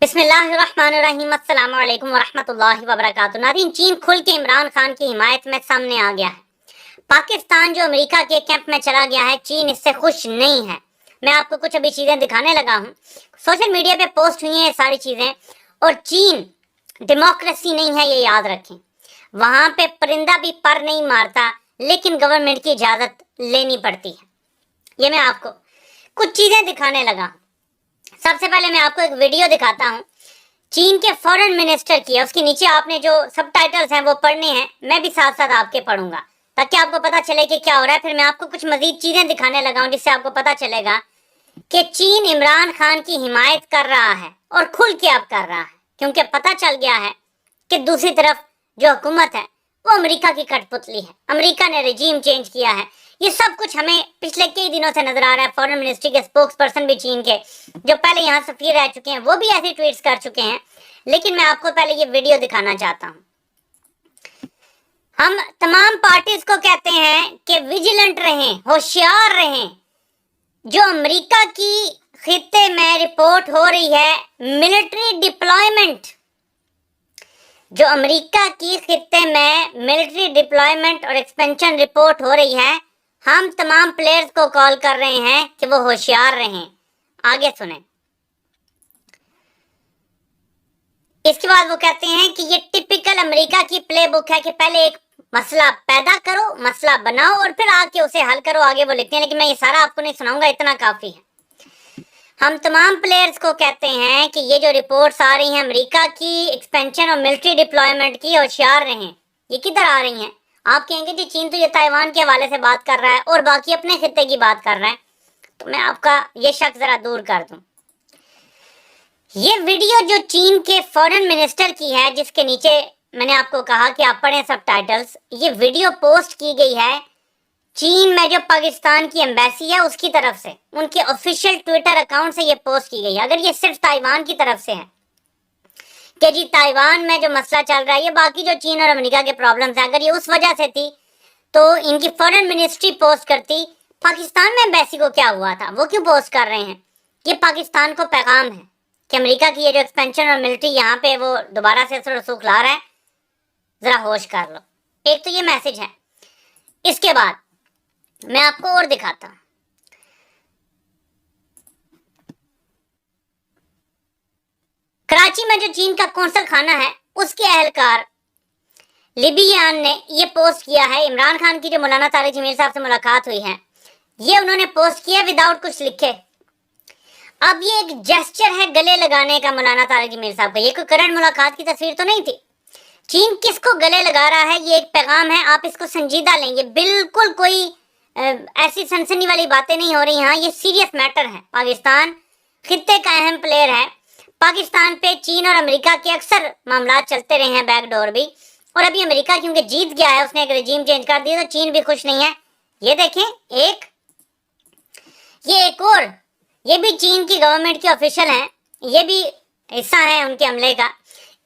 बिस्मिल्लाहिर्रहमानिर्रहीम अस्सलाम वालेकुम वरहमतुल्लाहि वबरकातुहू। नाज़रीन, चीन खुल के इमरान खान की हिमायत में सामने आ गया है। पाकिस्तान जो अमेरिका के कैंप में चला गया है, चीन इससे खुश नहीं है। मैं आपको कुछ अभी चीज़ें दिखाने लगा हूँ, सोशल मीडिया पे पोस्ट हुई हैं ये सारी चीज़ें। और चीन डेमोक्रेसी नहीं है, ये याद रखें। वहाँ पे परिंदा भी पर नहीं मारता, लेकिन गवर्नमेंट की इजाज़त लेनी पड़ती है। ये मैं आपको कुछ चीज़ें दिखाने लगा। सबसे पहले मैं आपको एक वीडियो दिखाता हूँ चीन के फॉरेन मिनिस्टर की है। उसके नीचे आपने जो सबटाइटल्स हैं वो पढ़ने हैं, मैं भी साथ साथ आपके पढ़ूंगा ताकि आपको पता चले कि क्या हो रहा है। फिर मैं आपको कुछ मजीद चीजें दिखाने लगा हूँ जिससे आपको पता चलेगा कि चीन इमरान खान की हिमायत कर रहा है और खुल के अब कर रहा है, क्योंकि पता चल गया है कि दूसरी तरफ जो हुकूमत है वो अमेरिका की कठपुतली है। अमेरिका ने रजीम चेंज किया है। ये सब कुछ हमें पिछले कई दिनों से नजर आ रहा है। फॉरेन मिनिस्ट्री के स्पोक्स पर्सन भी चीन के, जो पहले यहाँ सफीर रह चुके हैं, वो भी ऐसे ट्वीट्स कर चुके हैं। लेकिन मैं आपको पहले ये वीडियो दिखाना चाहता हूँ। हम तमाम पार्टीज को कहते हैं कि विजिलेंट रहें, होशियार रहें। जो अमेरिका की खित्ते में रिपोर्ट हो रही है मिलिट्री डिप्लॉयमेंट, जो अमेरिका की खित्ते में मिलिट्री डिप्लॉयमेंट और एक्सपेंशन रिपोर्ट हो रही है, हम तमाम प्लेयर्स को कॉल कर रहे हैं कि वो होशियार रहें। आगे सुने। इसके बाद वो कहते हैं कि ये टिपिकल अमेरिका की प्ले बुक है कि पहले एक मसला पैदा करो, मसला बनाओ और फिर आके उसे हल करो। आगे वो लिखते हैं, लेकिन मैं ये सारा आपको नहीं सुनाऊंगा, इतना काफी है। हम तमाम प्लेयर्स को कहते हैं कि ये जो रिपोर्ट्स आ रही हैं अमेरिका की एक्सपेंशन और मिलिट्री डिप्लॉयमेंट की, होशियार रहें। ये किधर आ रही हैं? आप कहेंगे जी चीन तो ये ताइवान के हवाले से बात कर रहा है और बाकी अपने खित्ते की बात कर रहा है। तो मैं आपका ये शक जरा दूर कर दूं। ये वीडियो जो चीन के फॉरेन मिनिस्टर की है, जिसके नीचे मैंने आपको कहा कि आप पढ़ें सबटाइटल्स, ये वीडियो पोस्ट की गई है चीन में जो पाकिस्तान की एम्बेसी है उसकी तरफ से, उनके ऑफिशियल ट्विटर अकाउंट से ये पोस्ट की गई है। अगर ये सिर्फ ताइवान की तरफ से है कि जी ताइवान में जो मसला चल रहा है, ये बाकी जो चीन और अमेरिका के प्रॉब्लम्स हैं, अगर ये उस वजह से थी तो इनकी फॉरेन मिनिस्ट्री पोस्ट करती। पाकिस्तान में एम्बेसी को क्या हुआ था, वो क्यों पोस्ट कर रहे हैं? ये पाकिस्तान को पैगाम है कि अमेरिका की ये जो एक्सपेंशन और मिलिट्री यहाँ पे वो दोबारा से रसूख ला रहा है, जरा होश कर लो। एक तो ये मैसेज है। इसके बाद मैं आपको और दिखाता हूं। कराची में जो चीन का कौंसल खाना है उसके अहलकार लिबियान ने ये पोस्ट किया है। इमरान खान की जो मौलाना तारिक जमील साहब से मुलाकात हुई है, ये उन्होंने पोस्ट किया विदाउट कुछ लिखे। अब ये एक जेस्चर है गले लगाने का मौलाना तारिक जमील साहब का। ये कोई करंट मुलाकात की तस्वीर तो नहीं थी। चीन किसको गले लगा रहा है, ये एक पैगाम है। आप इसको संजीदा लेंगे, बिल्कुल कोई ऐसी सनसनी वाली बातें नहीं हो रही। हाँ, ये सीरियस मैटर है। पाकिस्तान खित्ते का अहम प्लेयर है। पाकिस्तान पे चीन और अमेरिका के अक्सर मामला चलते रहे हैं, बैकडोर भी। और अभी अमेरिका क्योंकि जीत गया है, उसने एक रजीम चेंज कर दिया, तो चीन भी खुश नहीं है। ये देखें, एक और, ये भी चीन की गवर्नमेंट के ऑफिशियल हैं, ये भी हिस्सा है उनके हमले का।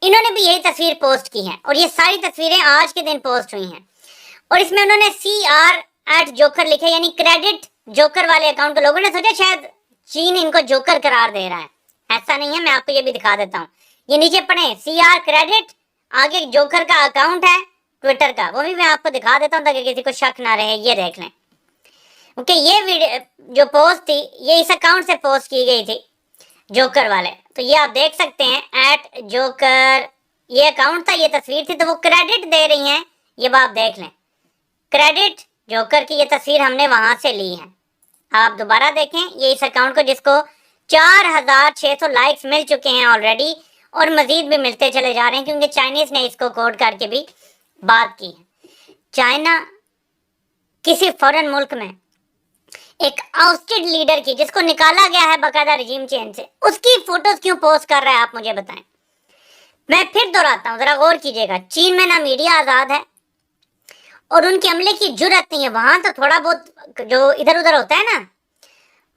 इन्होंने भी यही तस्वीर पोस्ट की है और ये सारी तस्वीरें आज के दिन पोस्ट हुई हैं। और इसमें उन्होंने CR@जोकर लिखे, यानी क्रेडिट जोकर वाले अकाउंट को। लोगों ने सोचा शायद चीन इनको जोकर करार दे रहा है, ऐसा नहीं है। मैं आपको ये भी दिखा देता हूँ। ये नीचे पढ़े, CR क्रेडिट, आगे जोकर का अकाउंट है ट्विटर का, वो भी मैं आपको दिखा देता हूँ ताकि किसी को शक ना रहे। ये देख लें, क्योंकि ये वीडियो जो पोस्ट थी ये इस अकाउंट से पोस्ट की गई थी, जोकर वाले। तो ये आप देख सकते हैं @जोकर ये अकाउंट था, ये तस्वीर थी, तो वो क्रेडिट दे रही हैं। ये बात देख लें, क्रेडिट जोकर की ये तस्वीर हमने वहां से ली है। आप दोबारा देखें, ये इस अकाउंट को, जिसको 4600 लाइक्स मिल चुके हैं ऑलरेडी और मजीद भी मिलते चले जा रहे हैं, क्योंकि चाइनीज ने इसको कोड करके भी बात की है। चाइना किसी फॉरेन मुल्क में एक आउस्टेड लीडर की, जिसको निकाला गया है बाकायदा रजीम चेंज से, उसकी फोटोज क्यों पोस्ट कर रहा है, आप मुझे बताएं। मैं फिर दोहराता हूं, जरा गौर कीजिएगा। चीन में ना मीडिया आजाद है और उनके हमले की जुर्रत नहीं है। वहां तो थोड़ा बहुत जो इधर उधर होता है ना,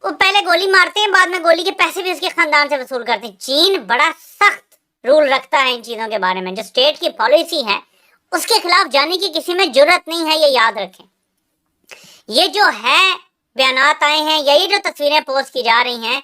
वो पहले गोली मारते हैं, बाद में गोली के पैसे भी उसके खानदान से वसूल करते हैं। चीन बड़ा सख्त रूल रखता है इन चीजों के बारे में। जो स्टेट की पॉलिसी है उसके खिलाफ जाने की किसी में जुर्रत नहीं है, ये याद रखें। ये जो है बयानात आए हैं, यही जो तस्वीरें पोस्ट की जा रही हैं,